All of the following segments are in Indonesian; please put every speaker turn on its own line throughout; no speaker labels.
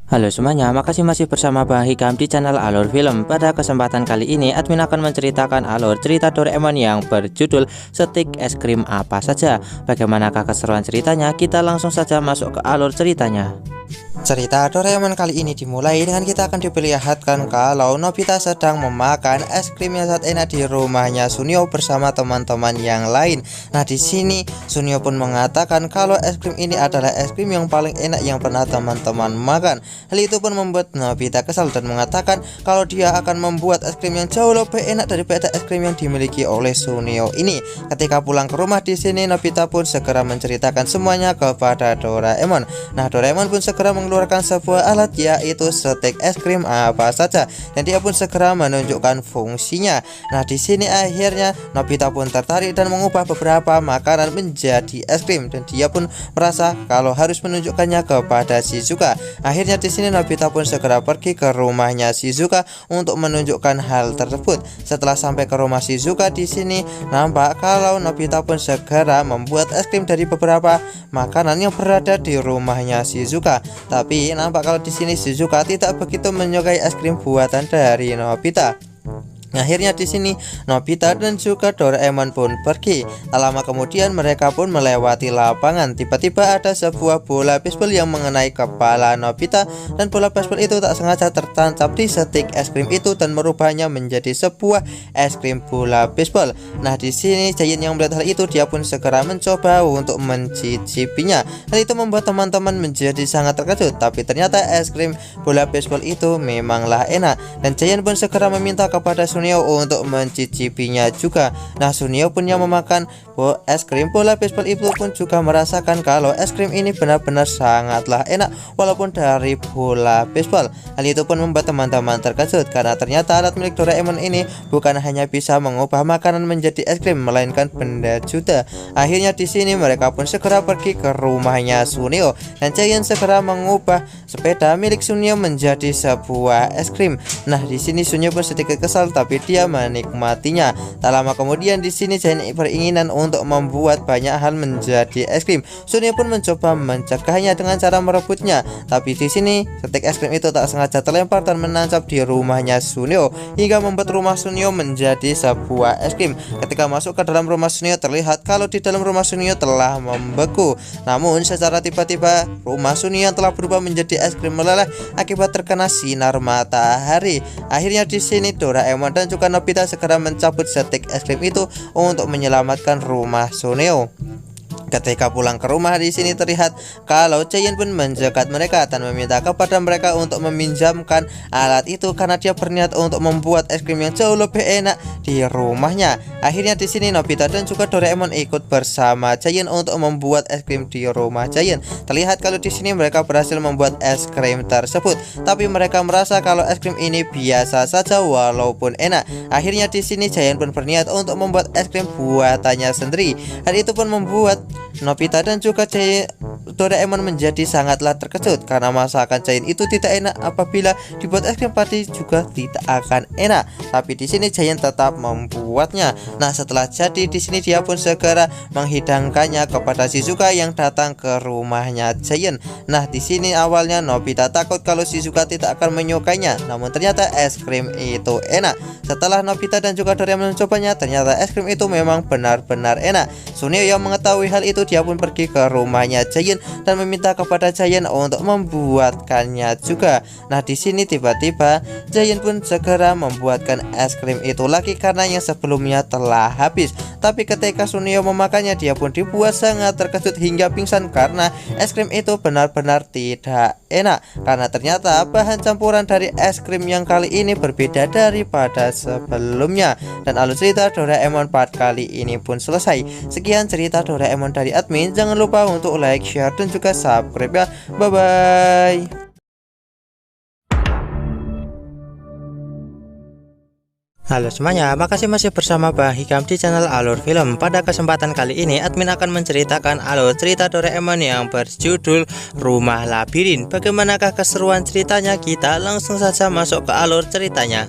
Halo semuanya, makasih masih bersama Bang Hikam di channel Alur Film. Pada kesempatan kali ini, admin akan menceritakan alur cerita Doraemon yang berjudul Stik Es Krim Apa Saja. Bagaimanakah keseruan ceritanya? Kita langsung saja masuk ke alur ceritanya. Cerita Doraemon kali ini dimulai dengan kita akan diperlihatkan kalau Nobita sedang memakan es krim yang sangat enak di rumahnya Sunio bersama teman-teman yang lain. Nah, di sini Sunio pun mengatakan kalau es krim ini adalah es krim yang paling enak yang pernah teman-teman makan. Hal itu pun membuat Nobita kesal dan mengatakan kalau dia akan membuat es krim yang jauh lebih enak daripada es krim yang dimiliki oleh Sunio ini. Ketika pulang ke rumah di sini Nobita pun segera menceritakan semuanya kepada Doraemon. Nah, Doraemon pun segera mengeluarkan sebuah alat yaitu stik es krim apa saja dan dia pun segera menunjukkan fungsinya. Nah, di sini akhirnya Nobita pun tertarik dan mengubah beberapa makanan menjadi es krim dan dia pun merasa kalau harus menunjukkannya kepada Shizuka. Akhirnya di sini Nobita pun segera pergi ke rumahnya Shizuka untuk menunjukkan hal tersebut. Setelah sampai ke rumah Shizuka di sini nampak kalau Nobita pun segera membuat es krim dari beberapa makanan yang berada di rumahnya Shizuka. Tapi nampak kalau di sini Shizuka tidak begitu menyukai es krim buatan dari Nobita. Akhirnya di sini Nobita dan juga Doraemon pun pergi. Tak lama kemudian mereka pun melewati lapangan. Tiba-tiba ada sebuah bola baseball yang mengenai kepala Nobita dan bola baseball itu tak sengaja tertancap di stik es krim itu dan merubahnya menjadi sebuah es krim bola baseball. Nah, di sini Giant yang melihat hal itu dia pun segera mencoba untuk mencicipinya. Hal itu membuat teman-teman menjadi sangat terkejut. Tapi ternyata es krim bola baseball itu memanglah enak dan Giant pun segera meminta kepada Sunio untuk mencicipinya juga. Nah, Sunio pun yang memakan es krim bola baseball itu pun juga merasakan kalau es krim ini benar-benar sangatlah enak walaupun dari bola baseball. Hal itu pun membuat teman-teman terkejut karena ternyata alat milik Doraemon ini bukan hanya bisa mengubah makanan menjadi es krim melainkan benda juga. Akhirnya di sini mereka pun segera pergi ke rumahnya Sunio dan Giant segera mengubah sepeda milik Sunio menjadi sebuah es krim. Nah, di sini Sunio pun sedikit kesal tapi dia menikmatinya. Tak lama kemudian di sini Giant beringinan untuk membuat banyak hal menjadi es krim. Sunio pun mencoba mencegahnya dengan cara merebutnya. Tapi di sini stik es krim itu tak sengaja terlempar dan menancap di rumahnya Sunio hingga membuat rumah Sunio menjadi sebuah es krim. Ketika masuk ke dalam rumah Sunio terlihat kalau di dalam rumah Sunio telah membeku. Namun secara tiba-tiba rumah Sunio telah berubah menjadi es krim meleleh akibat terkena sinar matahari. Akhirnya di sini Doraemon dan juga Nobita segera mencabut stik es krim itu untuk menyelamatkan rumah Sunio. Ketika pulang ke rumah di sini terlihat kalau Giant pun mencegat mereka dan meminta kepada mereka untuk meminjamkan alat itu karena dia berniat untuk membuat es krim yang jauh lebih enak di rumahnya. Akhirnya di sini Nobita dan juga Doraemon ikut bersama Giant untuk membuat es krim di rumah Giant. Terlihat kalau di sini mereka berhasil membuat es krim tersebut, tapi mereka merasa kalau es krim ini biasa saja walaupun enak. Akhirnya di sini Giant pun berniat untuk membuat es krim buatannya sendiri. Hal itu pun membuat Nobita dan juga Doraemon menjadi sangatlah terkejut karena masakan Giant itu tidak enak. Apabila dibuat es krim pasti juga tidak akan enak. Tapi di sini Giant tetap membuatnya. Nah, setelah jadi di sini dia pun segera menghidangkannya kepada Shizuka yang datang ke rumahnya Giant. Nah, di sini awalnya Nobita takut kalau Shizuka tidak akan menyukainya. Namun ternyata es krim itu enak. Setelah Nobita dan juga Doraemon mencobanya, ternyata es krim itu memang benar-benar enak. Sunio yang mengetahui hal itu dia pun pergi ke rumahnya Giant dan meminta kepada Giant untuk membuatkannya juga. Nah, di sini tiba-tiba Giant pun segera membuatkan es krim itu lagi karena yang sebelumnya telah habis. Tapi ketika Sunio memakannya dia pun dibuat sangat terkejut hingga pingsan karena es krim itu benar-benar tidak enak karena ternyata bahan campuran dari es krim yang kali ini berbeda daripada sebelumnya. Dan alur cerita Doraemon part kali ini pun selesai. Sekian cerita Doraemon dari admin. Jangan lupa untuk like, share, dan juga subscribe ya. Bye bye. Halo semuanya, makasih masih bersama Bang Hikam di channel Alur Film. Pada kesempatan kali ini admin akan menceritakan alur cerita Doraemon yang berjudul Rumah Labirin. Bagaimanakah keseruan ceritanya? Kita langsung saja masuk ke alur ceritanya.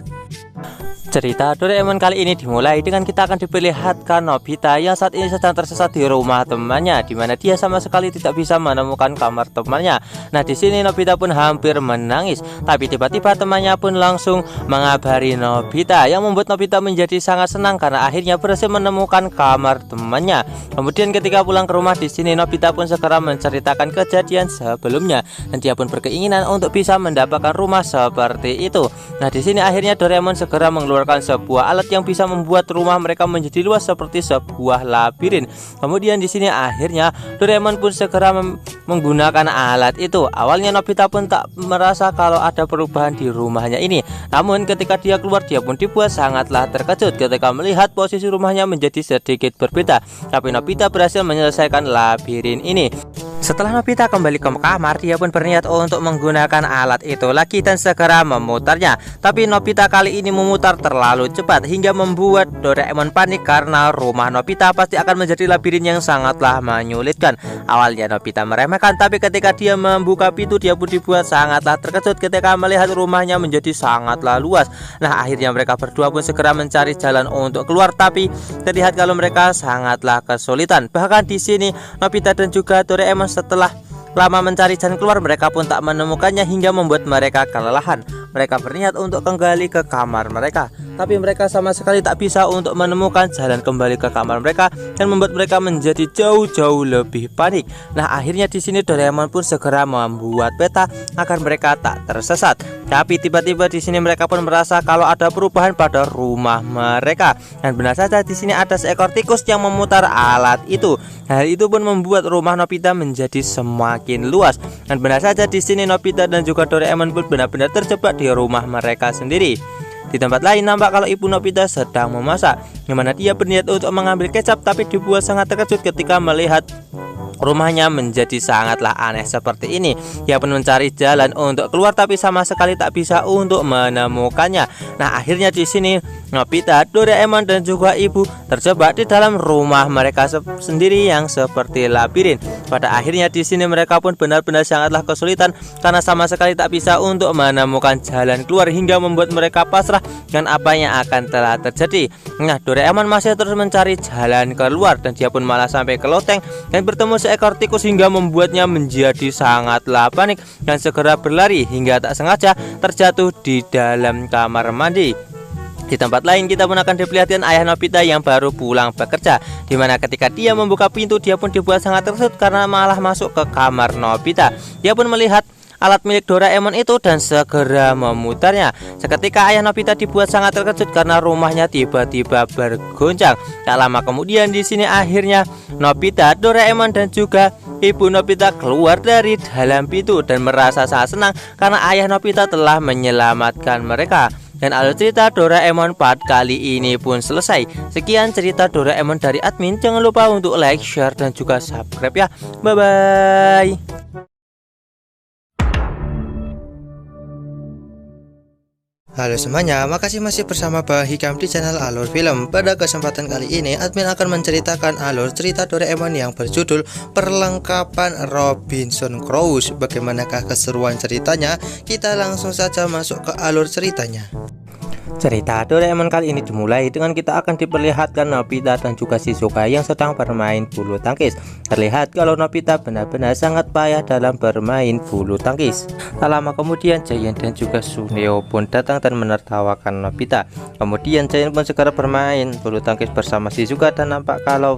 Cerita Doraemon kali ini dimulai dengan kita akan diperlihatkan Nobita yang saat ini sedang tersesat di rumah temannya, di mana dia sama sekali tidak bisa menemukan kamar temannya. Nah, di sini Nobita pun hampir menangis, tapi tiba-tiba temannya pun langsung mengabari Nobita, yang membuat Nobita menjadi sangat senang karena akhirnya berhasil menemukan kamar temannya. Kemudian ketika pulang ke rumah, di sini Nobita pun segera menceritakan kejadian sebelumnya, dan dia pun berkeinginan untuk bisa mendapatkan rumah seperti itu. Nah, di sini akhirnya Doraemon segera mengeluarkan sebuah alat yang bisa membuat rumah mereka menjadi luas seperti sebuah labirin. Kemudian di sini akhirnya Doraemon pun segera menggunakan alat itu. Awalnya Nobita pun tak merasa kalau ada perubahan di rumahnya ini. Namun ketika dia keluar, dia pun dibuat sangatlah terkejut ketika melihat posisi rumahnya menjadi sedikit berbeda. Tapi Nobita berhasil menyelesaikan labirin ini. Setelah Nobita kembali ke kamar, dia pun berniat untuk menggunakan alat itu lagi dan segera memutarnya. Tapi Nobita kali ini memutar terlalu cepat hingga membuat Doraemon panik karena rumah Nobita pasti akan menjadi labirin yang sangatlah menyulitkan. Awalnya Nobita meremehkan, tapi ketika dia membuka pintu, dia pun dibuat sangatlah terkejut ketika melihat rumahnya menjadi sangatlah luas. Nah, akhirnya mereka berdua pun segera mencari jalan untuk keluar, tapi terlihat kalau mereka sangatlah kesulitan. Bahkan di sini Nobita dan juga Doraemon setelah lama mencari jalan keluar, mereka pun tak menemukannya hingga membuat mereka kelelahan. Mereka berniat untuk kembali ke kamar mereka, tapi mereka sama sekali tak bisa untuk menemukan jalan kembali ke kamar mereka, dan membuat mereka menjadi jauh-jauh lebih panik. Nah, akhirnya di sini Doraemon pun segera membuat peta agar mereka tak tersesat. Tapi tiba-tiba di sini mereka pun merasa kalau ada perubahan pada rumah mereka, dan benar saja di sini ada seekor tikus yang memutar alat itu. Hal itu pun membuat rumah Nobita menjadi semakin luas, dan benar saja di sini Nobita dan juga Doraemon pun benar-benar terjebak di rumah mereka sendiri. Di tempat lain nampak kalau ibu Nobita sedang memasak, di mana dia berniat untuk mengambil kecap, tapi dibuat sangat terkejut ketika melihat rumahnya menjadi sangatlah aneh seperti ini. Dia pun mencari jalan untuk keluar, tapi sama sekali tak bisa untuk menemukannya. Nah, akhirnya di sini Nobita, Doraemon dan juga ibu terjebak di dalam rumah mereka sendiri yang seperti labirin. Pada akhirnya di sini mereka pun benar-benar sangatlah kesulitan karena sama sekali tak bisa untuk menemukan jalan keluar, hingga membuat mereka pasrah dengan apa yang akan telah terjadi. Nah, Doraemon masih terus mencari jalan keluar, dan dia pun malah sampai ke loteng dan bertemu seekor tikus hingga membuatnya menjadi sangatlah panik dan segera berlari hingga tak sengaja terjatuh di dalam kamar mandi. Di tempat lain kita pun akan diperlihatkan ayah Nobita yang baru pulang bekerja, dimana ketika dia membuka pintu, dia pun dibuat sangat terkejut karena malah masuk ke kamar Nobita. Dia pun melihat alat milik Doraemon itu dan segera memutarnya. Seketika ayah Nobita dibuat sangat terkejut karena rumahnya tiba-tiba bergoncang. Tak lama kemudian di sini akhirnya Nobita, Doraemon dan juga ibu Nobita keluar dari dalam pintu dan merasa sangat senang karena ayah Nobita telah menyelamatkan mereka. Dan alur cerita Doraemon part kali ini pun selesai. Sekian cerita Doraemon dari admin. Jangan lupa untuk like, share, dan juga subscribe ya. Bye-bye.
Halo semuanya, makasih masih bersama Bang Hikam di channel Alur Film. Pada kesempatan kali ini, admin akan menceritakan alur cerita Doraemon yang berjudul Perlengkapan Robinson Crusoe. Bagaimanakah keseruan ceritanya? Kita langsung saja masuk ke alur ceritanya.
Cerita Doraemon kali ini dimulai dengan kita akan diperlihatkan Nobita dan juga Shizuka yang sedang bermain bulu tangkis. Terlihat kalau Nobita benar-benar sangat payah dalam bermain bulu tangkis. Tak lama kemudian Giant dan juga Suneo pun datang dan menertawakan Nobita. Kemudian Giant pun segera bermain bulu tangkis bersama Shizuka, dan nampak kalau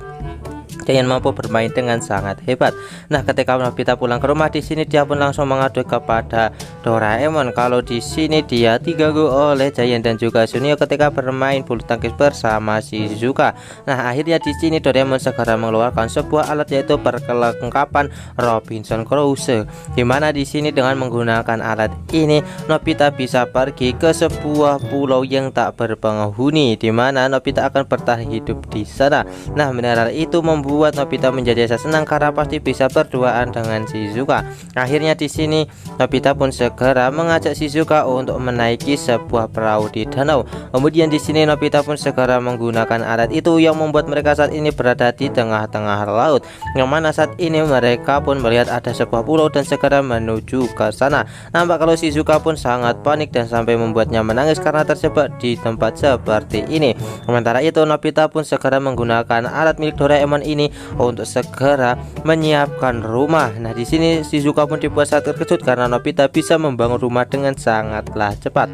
Giant mampu bermain dengan sangat hebat. Nah, ketika Nobita pulang ke rumah, di sini dia pun langsung mengadu kepada Doraemon kalau di sini dia diganggu oleh Giant dan juga Suneo ketika bermain bulu tangkis bersama Shizuka. Nah, akhirnya di sini Doraemon segera mengeluarkan sebuah alat, yaitu perlengkapan Robinson Crusoe, di mana di sini dengan menggunakan alat ini Nobita bisa pergi ke sebuah pulau yang tak berpenghuni, di mana Nobita akan bertahan hidup di sana. Nah, mineral itu membuat membuat Nobita menjadi rasa senang karena pasti bisa berduaan dengan Shizuka. Akhirnya di sini Nobita pun segera mengajak Shizuka untuk menaiki sebuah perahu di danau. Kemudian di sini Nobita pun segera menggunakan alat itu yang membuat mereka saat ini berada di tengah-tengah laut. Yang mana saat ini mereka pun melihat ada sebuah pulau dan segera menuju ke sana. Nampak kalau Shizuka pun sangat panik dan sampai membuatnya menangis karena terjebak di tempat seperti ini. Sementara itu Nobita pun segera menggunakan alat milik Doraemon ini untuk segera menyiapkan rumah. Nah, di sini Shizuka pun dibuat sangat terkejut karena Nobita bisa membangun rumah dengan sangatlah cepat.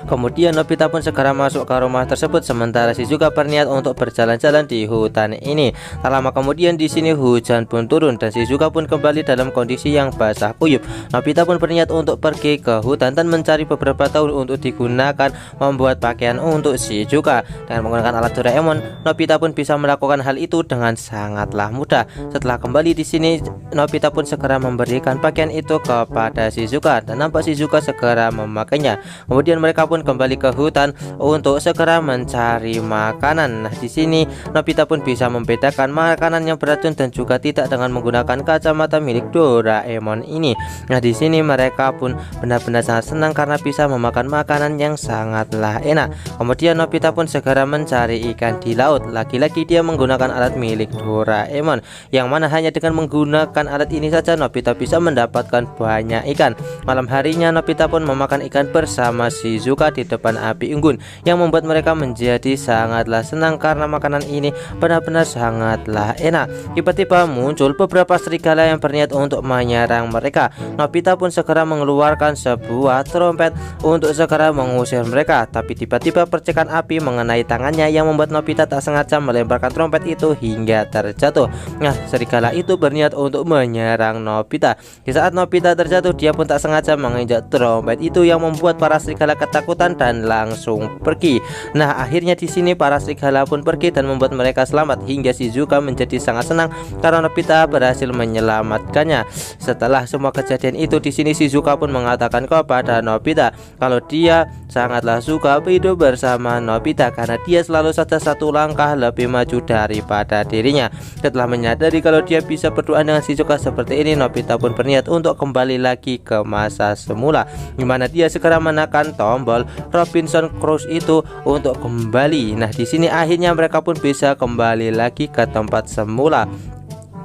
Kemudian Nobita pun segera masuk ke rumah tersebut sementara Shizuka berniat untuk berjalan-jalan di hutan ini. Tak lama kemudian di sini hujan pun turun dan Shizuka pun kembali dalam kondisi yang basah kuyup. Nobita pun berniat untuk pergi ke hutan dan mencari beberapa daun untuk digunakan membuat pakaian untuk Shizuka. Dengan menggunakan alat Doraemon, Nobita pun bisa melakukan hal itu dengan sangatlah mudah. Setelah kembali di sini, Nobita pun segera memberikan pakaian itu kepada Shizuka dan nampak Shizuka segera memakainya. Kemudian mereka pun kembali ke hutan untuk segera mencari makanan. Nah, di sini Nobita pun bisa membedakan makanan yang beracun dan juga tidak dengan menggunakan kacamata milik Doraemon ini. Nah, di sini mereka pun benar-benar sangat senang karena bisa memakan makanan yang sangatlah enak. Kemudian Nobita pun segera mencari ikan di laut. Lagi-lagi dia menggunakan alat milik Doraemon, yang mana hanya dengan menggunakan alat ini saja Nobita bisa mendapatkan banyak ikan. Malam harinya Nobita pun memakan ikan bersama Shizuka di depan api unggun, yang membuat mereka menjadi sangatlah senang karena makanan ini benar-benar sangatlah enak. Tiba-tiba muncul beberapa serigala yang berniat untuk menyerang mereka. Nobita pun segera mengeluarkan sebuah trompet untuk segera mengusir mereka, tapi tiba-tiba percikan api mengenai tangannya yang membuat Nobita tak sengaja melemparkan trompet itu hingga terjatuh. Nah, serigala itu berniat untuk menyerang Nobita. Di saat Nobita terjatuh, dia pun tak sengaja menginjak trompet itu yang membuat para serigala ketakutan dan langsung pergi. Nah, akhirnya di sini para serigala pun pergi dan membuat mereka selamat hingga Shizuka menjadi sangat senang karena Nobita berhasil menyelamatkannya. Setelah semua kejadian itu, di sini Shizuka pun mengatakan kepada Nobita kalau dia sangatlah suka hidup bersama Nobita karena dia selalu saja satu langkah lebih maju daripada dirinya. Setelah menyadari kalau dia bisa berdoa dengan Shizuka seperti ini, Nobita pun berniat untuk kembali lagi ke masa semula, di mana dia segera menekan tombol Robinson Crusoe itu untuk kembali. Nah, di sini akhirnya mereka pun bisa kembali lagi ke tempat semula.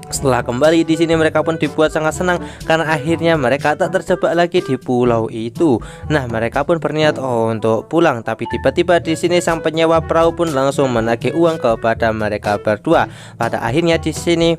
Setelah kembali di sini mereka pun dibuat sangat senang karena akhirnya mereka tak terjebak lagi di pulau itu. Nah, mereka pun berniat untuk pulang, tapi tiba-tiba di sini sang penyewa perahu pun langsung menagih uang kepada mereka berdua. Pada akhirnya di sini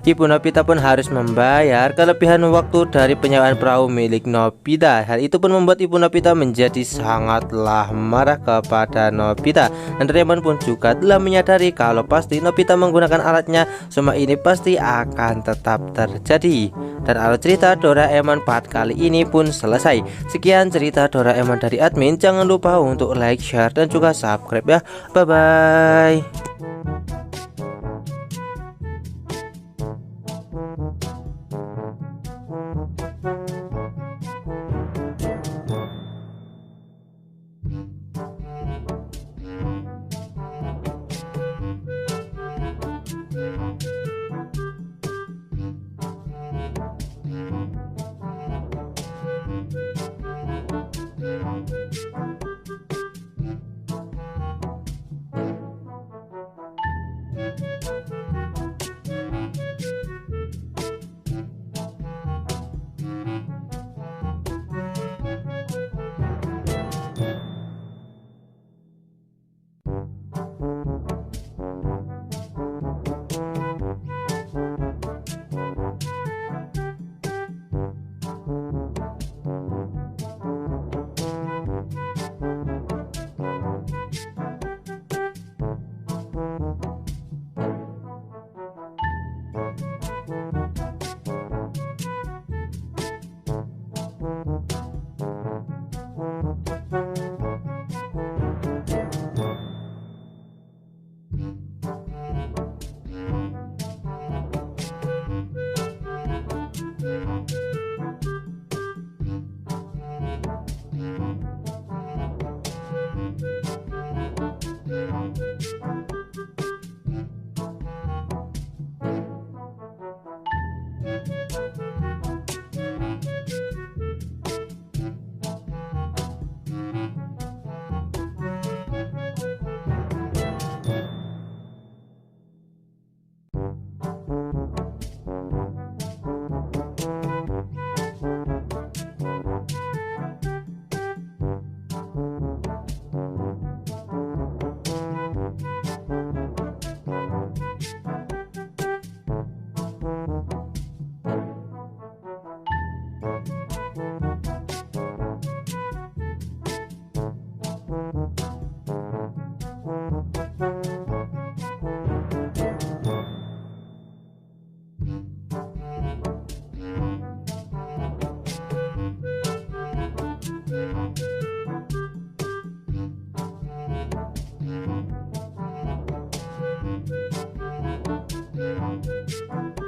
Ibu Nobita pun harus membayar kelebihan waktu dari penyewaan perahu milik Nobita. Hal itu pun membuat Ibu Nobita menjadi sangatlah marah kepada Nobita. Dan Doraemon pun juga telah menyadari kalau pasti Nobita menggunakan alatnya, semua ini pasti akan tetap terjadi. Dan alur cerita Doraemon part kali ini pun selesai. Sekian cerita Doraemon dari admin. Jangan lupa untuk like, share, dan juga subscribe ya. Bye bye.
guys.